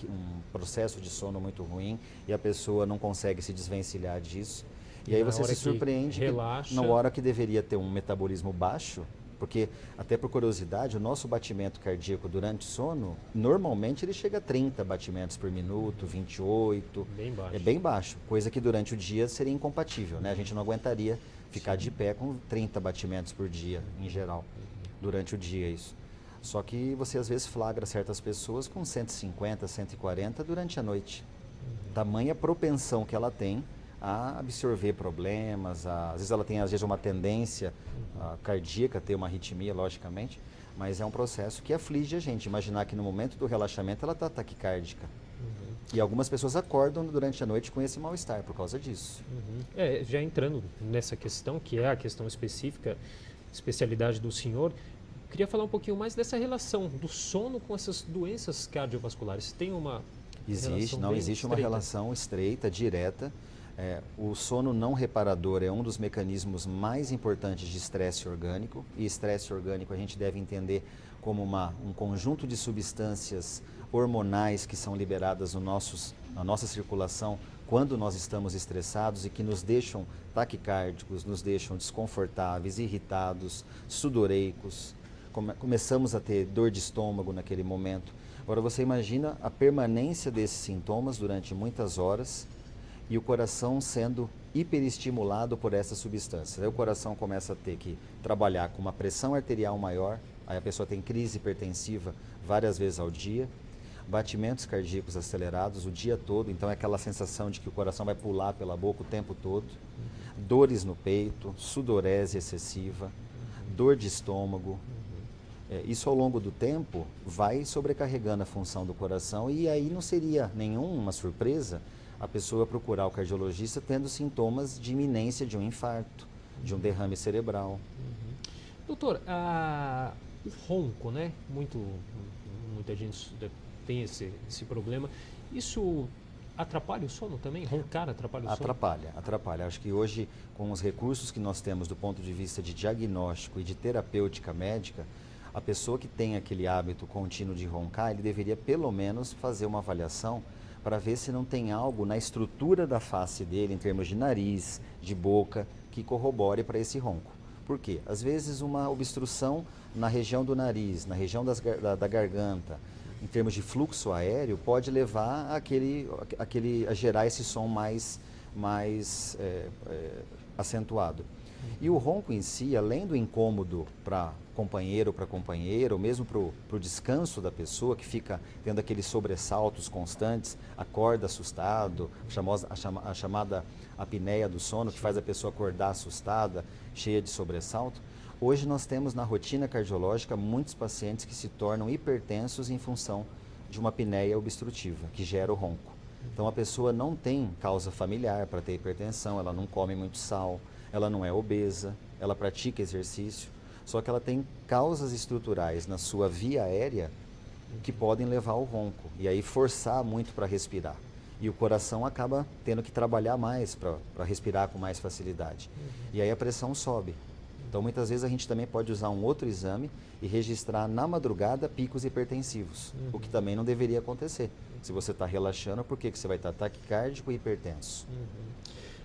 Speaker 3: processo de sono muito ruim e a pessoa não consegue se desvencilhar disso. E aí você se surpreende que na hora que deveria ter um metabolismo baixo, porque até por curiosidade, o nosso batimento cardíaco durante o sono, normalmente ele chega a 30 batimentos por minuto, 28.
Speaker 1: Bem baixo.
Speaker 3: É bem baixo, coisa que durante o dia seria incompatível, né? A gente não aguentaria ficar de pé com 30 batimentos por dia, em geral, durante o dia isso. Só que você às vezes flagra certas pessoas com 150, 140 durante a noite. Tamanha propensão que ela tem a absorver problemas, às vezes ela tem uma tendência cardíaca, ter uma arritmia, logicamente, mas é um processo que aflige a gente. Imaginar que no momento do relaxamento ela está taquicárdica. E algumas pessoas acordam durante a noite com esse mal-estar por causa disso.
Speaker 1: Já entrando nessa questão, que é a questão específica, especialidade do senhor, queria falar um pouquinho mais dessa relação do sono com essas doenças cardiovasculares. Tem uma
Speaker 3: existe uma relação estreita, direta. O sono não reparador é um dos mecanismos mais importantes de estresse orgânico. E estresse orgânico a gente deve entender como um conjunto de substâncias hormonais que são liberadas na nossa circulação quando nós estamos estressados e que nos deixam taquicárdicos, nos deixam desconfortáveis, irritados, sudoreicos. Começamos a ter dor de estômago naquele momento. Agora você imagina a permanência desses sintomas durante muitas horas e o coração sendo hiperestimulado por essas substâncias. Aí o coração começa a ter que trabalhar com uma pressão arterial maior, aí a pessoa tem crise hipertensiva várias vezes ao dia, batimentos cardíacos acelerados o dia todo, então é aquela sensação de que o coração vai pular pela boca o tempo todo, dores no peito, sudorese excessiva, dor de estômago. Isso ao longo do tempo vai sobrecarregando a função do coração e aí não seria nenhuma surpresa a pessoa procurar o cardiologista tendo sintomas de iminência de um infarto, de um derrame cerebral.
Speaker 1: Doutor, o ronco, né? Muita gente tem esse problema. Isso atrapalha o sono também? Roncar atrapalha o sono?
Speaker 3: Atrapalha. Acho que hoje, com os recursos que nós temos do ponto de vista de diagnóstico e de terapêutica médica, a pessoa que tem aquele hábito contínuo de roncar, ele deveria pelo menos fazer uma avaliação para ver se não tem algo na estrutura da face dele, em termos de nariz, de boca, que corrobore para esse ronco. Por quê? Às vezes uma obstrução na região do nariz, na região da garganta, em termos de fluxo aéreo, pode levar a gerar esse som mais acentuado. E o ronco em si, além do incômodo para companheiro ou para companheira, ou mesmo para o descanso da pessoa, que fica tendo aqueles sobressaltos constantes, acorda assustado, a chamada apneia do sono, que faz a pessoa acordar assustada, cheia de sobressalto. Hoje nós temos na rotina cardiológica muitos pacientes que se tornam hipertensos em função de uma apneia obstrutiva, que gera o ronco. Então a pessoa não tem causa familiar para ter hipertensão, ela não come muito sal, ela não é obesa, ela pratica exercício, só que ela tem causas estruturais na sua via aérea que podem levar ao ronco e aí forçar muito para respirar. E o coração acaba tendo que trabalhar mais para respirar com mais facilidade. E aí a pressão sobe. Então muitas vezes a gente também pode usar um outro exame e registrar na madrugada picos hipertensivos, o que também não deveria acontecer. Se você está relaxando, por que você vai estar taquicárdico e hipertenso?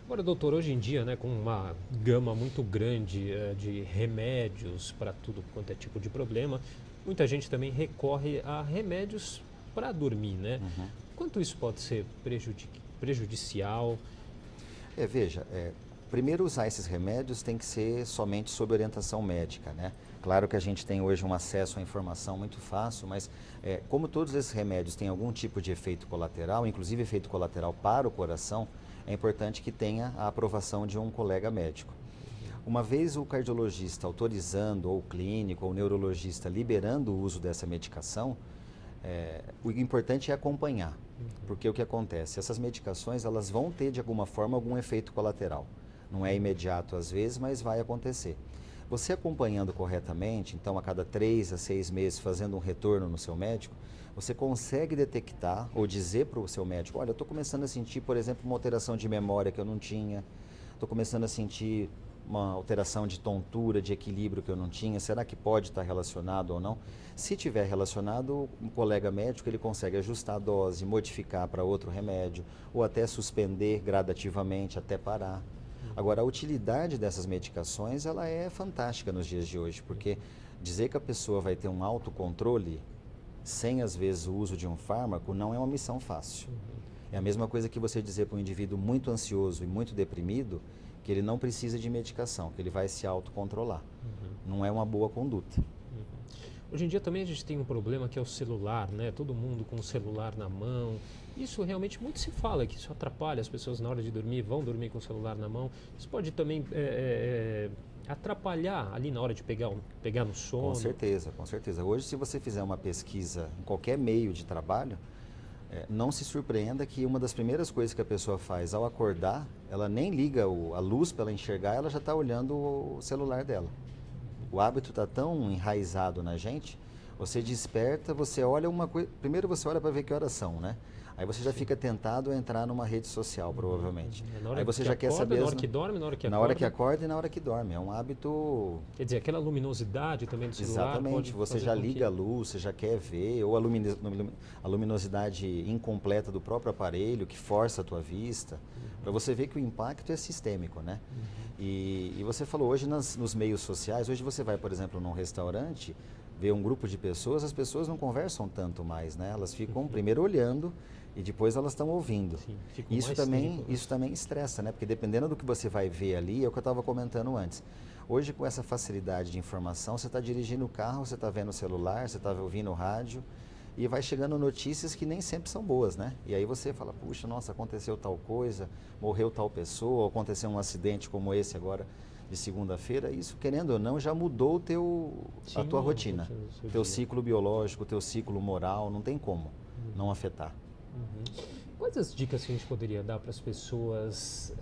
Speaker 1: Agora, doutor, hoje em dia, né, com uma gama muito grande de remédios para tudo quanto é tipo de problema, muita gente também recorre a remédios para dormir, né? Quanto isso pode ser prejudicial?
Speaker 3: Veja, primeiro usar esses remédios tem que ser somente sob orientação médica, né? Claro que a gente tem hoje um acesso à informação muito fácil, mas como todos esses remédios têm algum tipo de efeito colateral, inclusive efeito colateral para o coração, é importante que tenha a aprovação de um colega médico. Uma vez o cardiologista autorizando, ou o clínico, ou o neurologista liberando o uso dessa medicação, o importante é acompanhar, porque o que acontece? Essas medicações elas vão ter de alguma forma algum efeito colateral. Não é imediato às vezes, mas vai acontecer. Você acompanhando corretamente, então a cada 3 a 6 meses fazendo um retorno no seu médico, você consegue detectar ou dizer para o seu médico, olha, eu estou começando a sentir, por exemplo, uma alteração de memória que eu não tinha, estou começando a sentir uma alteração de tontura, de equilíbrio que eu não tinha, será que pode estar relacionado ou não? Se tiver relacionado, um colega médico ele consegue ajustar a dose, modificar para outro remédio, ou até suspender gradativamente até parar. Agora, a utilidade dessas medicações ela é fantástica nos dias de hoje, porque dizer que a pessoa vai ter um autocontrole sem, às vezes, o uso de um fármaco não é uma missão fácil. É a mesma coisa que você dizer para um indivíduo muito ansioso e muito deprimido que ele não precisa de medicação, que ele vai se autocontrolar. Não é uma boa conduta.
Speaker 1: Hoje em dia também a gente tem um problema que é o celular, né? Todo mundo com o celular na mão. Isso realmente muito se fala que isso atrapalha as pessoas na hora de dormir, vão dormir com o celular na mão. Isso pode também atrapalhar ali na hora de pegar no sono.
Speaker 3: Com certeza, com certeza. Hoje, se você fizer uma pesquisa em qualquer meio de trabalho, não se surpreenda que uma das primeiras coisas que a pessoa faz ao acordar, ela nem liga a luz para ela enxergar, ela já está olhando o celular dela. O hábito está tão enraizado na gente, você desperta, você olha uma coisa, primeiro você olha para ver que horas são, né? Aí você já fica tentado a entrar numa rede social, provavelmente.
Speaker 1: Aí você já quer saber... Na hora que dorme, na hora que acorda?
Speaker 3: Na hora que acorda e na hora que dorme. É um hábito...
Speaker 1: Quer dizer, aquela luminosidade também do celular...
Speaker 3: Exatamente. Você já liga a luz, você já quer ver, ou a luminosidade incompleta do próprio aparelho, que força a tua vista, para você ver que o impacto é sistêmico, né? E você falou, hoje nos meios sociais, hoje você vai, por exemplo, num restaurante, vê um grupo de pessoas, as pessoas não conversam tanto mais, né? Elas ficam primeiro olhando e depois elas estão ouvindo. Sim, isso também estressa, né? Porque dependendo do que você vai ver ali, é o que eu estava comentando antes. Hoje, com essa facilidade de informação, você está dirigindo o carro, você está vendo o celular, você está ouvindo o rádio e vai chegando notícias que nem sempre são boas, né? E aí você fala, puxa, nossa, aconteceu tal coisa, morreu tal pessoa, aconteceu um acidente como esse agora de segunda-feira. Isso, querendo ou não, já mudou a tua rotina, teu ciclo biológico, teu ciclo moral, não tem como não afetar.
Speaker 1: Quais as dicas que a gente poderia dar para as pessoas?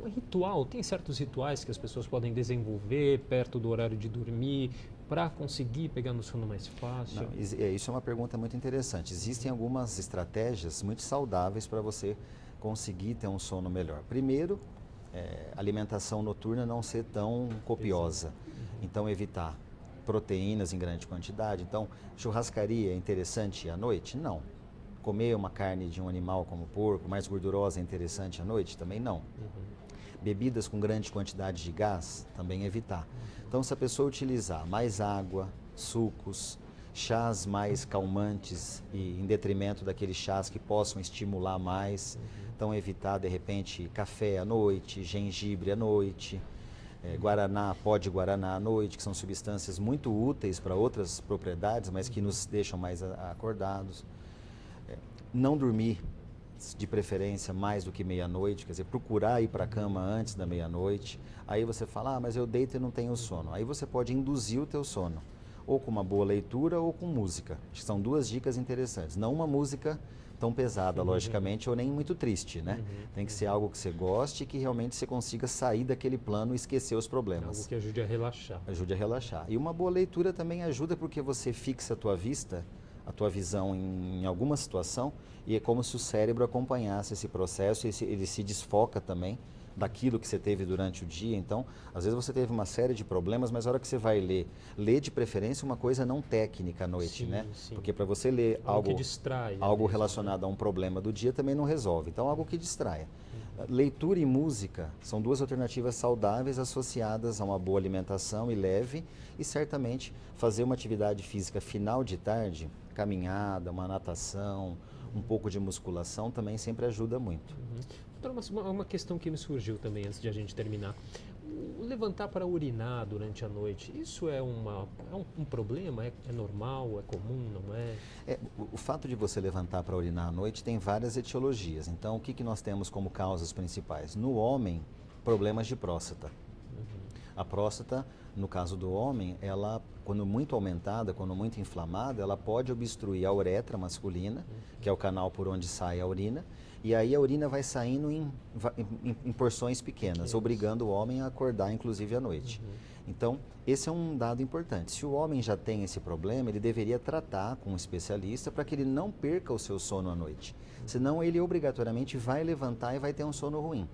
Speaker 1: Um ritual, tem certos rituais que as pessoas podem desenvolver perto do horário de dormir para conseguir pegar no sono mais fácil?
Speaker 3: Não, isso é uma pergunta muito interessante. Existem algumas estratégias muito saudáveis para você conseguir ter um sono melhor. Primeiro, alimentação noturna não ser tão copiosa. Então, evitar proteínas em grande quantidade. Então, churrascaria é interessante à noite? Não. Comer uma carne de um animal como porco, mais gordurosa, é interessante à noite? Também não. Bebidas com grande quantidade de gás, também evitar. Então, se a pessoa utilizar mais água, sucos, chás mais calmantes e em detrimento daqueles chás que possam estimular mais, então evitar, de repente, café à noite, gengibre à noite, guaraná, pó de guaraná à noite, que são substâncias muito úteis para outras propriedades, mas que nos deixam mais acordados. Não dormir, de preferência, mais do que meia-noite, quer dizer, procurar ir para a cama antes da meia-noite. Aí você fala, mas eu deito e não tenho sono. Aí você pode induzir o teu sono, ou com uma boa leitura ou com música. São duas dicas interessantes. Não uma música tão pesada, logicamente, ou nem muito triste, né? Tem que ser algo que você goste e que realmente você consiga sair daquele plano e esquecer os problemas.
Speaker 1: Algo que ajude a relaxar.
Speaker 3: Ajude a relaxar. E uma boa leitura também ajuda porque você fixa a tua vista, a tua visão em alguma situação, e é como se o cérebro acompanhasse esse processo, ele se desfoca também daquilo que você teve durante o dia. Então, às vezes você teve uma série de problemas, mas a hora que você vai ler de preferência uma coisa não técnica à noite, né? Sim. Porque para você ler algo
Speaker 1: que distrai,
Speaker 3: algo relacionado a um problema do dia também não resolve. Então, algo que distraia. Leitura e música são duas alternativas saudáveis associadas a uma boa alimentação e leve, e certamente fazer uma atividade física final de tarde, caminhada, uma natação, um pouco de musculação também sempre ajuda muito.
Speaker 1: Uma questão que me surgiu também antes de a gente terminar. O levantar para urinar durante a noite, isso é um problema? É normal? É comum? Não é?
Speaker 3: O fato de você levantar para urinar à noite tem várias etiologias. Então, o que nós temos como causas principais? No homem, problemas de próstata. A próstata, no caso do homem, ela, quando muito aumentada, quando muito inflamada, ela pode obstruir a uretra masculina, que é o canal por onde sai a urina, e aí a urina vai saindo em porções pequenas, obrigando o homem a acordar, inclusive, à noite. Então, esse é um dado importante. Se o homem já tem esse problema, ele deveria tratar com um especialista para que ele não perca o seu sono à noite. Senão, ele obrigatoriamente vai levantar e vai ter um sono ruim.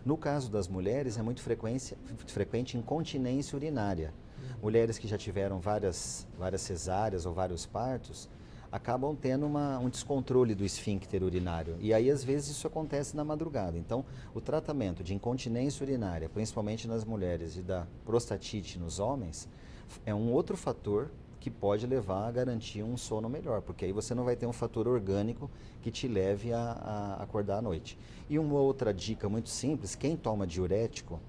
Speaker 3: No caso das mulheres, é muito frequente incontinência urinária. Mulheres que já tiveram várias cesáreas ou vários partos, acabam tendo um descontrole do esfíncter urinário. E aí, às vezes, isso acontece na madrugada. Então, o tratamento de incontinência urinária, principalmente nas mulheres, e da prostatite nos homens, é um outro fator que pode levar a garantir um sono melhor, porque aí você não vai ter um fator orgânico que te leve a acordar à noite. E uma outra dica muito simples, quem toma diurético,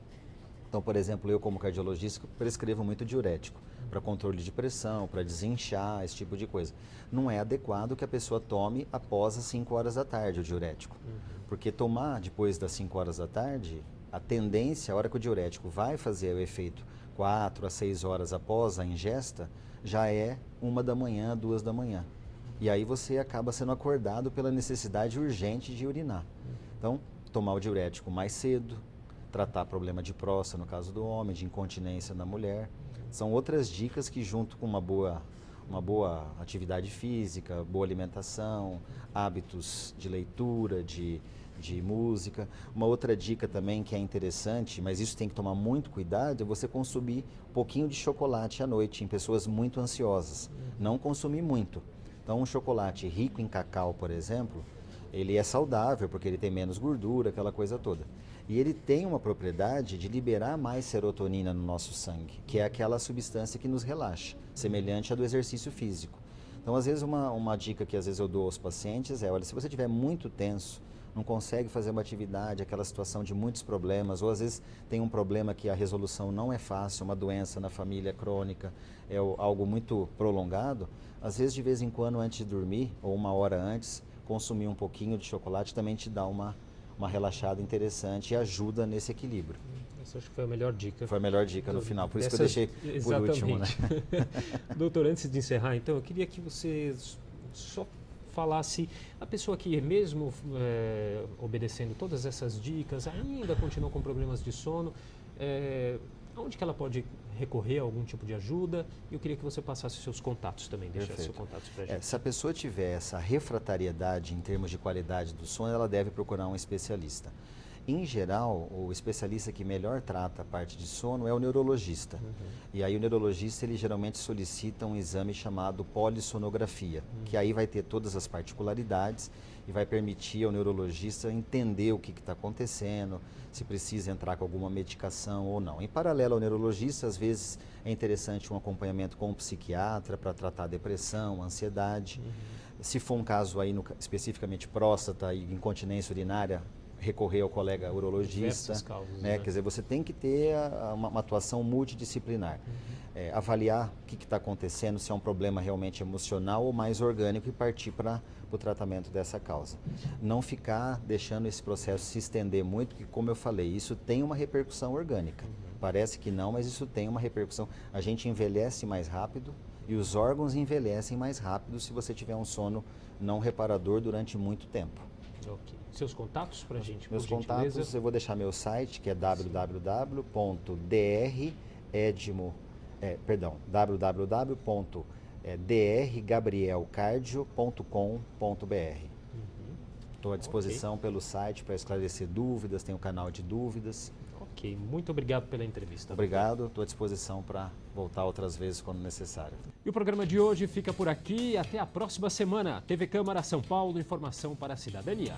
Speaker 3: então, por exemplo, eu como cardiologista prescrevo muito diurético. para controle de pressão, para desinchar, esse tipo de coisa. Não é adequado que a pessoa tome após as 5 horas da tarde o diurético, porque tomar depois das 5 horas da tarde, a tendência, a hora que o diurético vai fazer o efeito 4 a 6 horas após a ingesta, já é 1 da manhã, 2 da manhã. E aí você acaba sendo acordado pela necessidade urgente de urinar. Então, tomar o diurético mais cedo, tratar problema de próstata no caso do homem, de incontinência na mulher. São outras dicas que, junto com uma boa atividade física, boa alimentação, hábitos de leitura, de música. Uma outra dica também que é interessante, mas isso tem que tomar muito cuidado, é você consumir um pouquinho de chocolate à noite em pessoas muito ansiosas. Não consumir muito. Então, um chocolate rico em cacau, por exemplo, ele é saudável porque ele tem menos gordura, aquela coisa toda. E ele tem uma propriedade de liberar mais serotonina no nosso sangue, que é aquela substância que nos relaxa, semelhante à do exercício físico. Então, às vezes, uma dica que às vezes eu dou aos pacientes é, olha, se você estiver muito tenso, não consegue fazer uma atividade, aquela situação de muitos problemas, ou às vezes tem um problema que a resolução não é fácil, uma doença na família crônica, é algo muito prolongado, às vezes de vez em quando antes de dormir, ou 1 hora antes, consumir um pouquinho de chocolate também te dá uma relaxada interessante e ajuda nesse equilíbrio.
Speaker 1: Essa acho que foi a melhor dica.
Speaker 3: Foi a melhor dica no final, por isso que eu deixei por último, né?
Speaker 1: Doutor, antes de encerrar, então, eu queria que você só falasse, a pessoa que mesmo obedecendo todas essas dicas, ainda continua com problemas de sono, aonde que ela pode recorrer a algum tipo de ajuda? Eu queria que você passasse seus contatos também, deixasse seus contatos para a gente.
Speaker 3: Se a pessoa tiver essa refratariedade em termos de qualidade do sono, ela deve procurar um especialista. Em geral, o especialista que melhor trata a parte de sono é o neurologista. E aí o neurologista, ele geralmente solicita um exame chamado polissonografia, que aí vai ter todas as particularidades e vai permitir ao neurologista entender o que está acontecendo, se precisa entrar com alguma medicação ou não. Em paralelo ao neurologista, às vezes é interessante um acompanhamento com um psiquiatra para tratar depressão, ansiedade. Se for um caso aí especificamente próstata e incontinência urinária, recorrer ao colega urologista,
Speaker 1: causas,
Speaker 3: né? Quer dizer, você tem que ter uma atuação multidisciplinar, avaliar o que está acontecendo, se é um problema realmente emocional ou mais orgânico e partir para o tratamento dessa causa. Não ficar deixando esse processo se estender muito, porque, como eu falei, isso tem uma repercussão orgânica. Parece que não, mas isso tem uma repercussão. A gente envelhece mais rápido e os órgãos envelhecem mais rápido se você tiver um sono não reparador durante muito tempo.
Speaker 1: Ok. Seus contatos para a gente,
Speaker 3: Meus contatos, eu vou deixar meu site, que é www.drgabrielcardio.com.br. Estou à disposição pelo site para esclarecer dúvidas, tem um canal de dúvidas.
Speaker 1: Ok, muito obrigado pela entrevista.
Speaker 3: Obrigado, estou à disposição para voltar outras vezes quando necessário.
Speaker 1: E o programa de hoje fica por aqui, até a próxima semana. TV Câmara São Paulo, informação para a cidadania.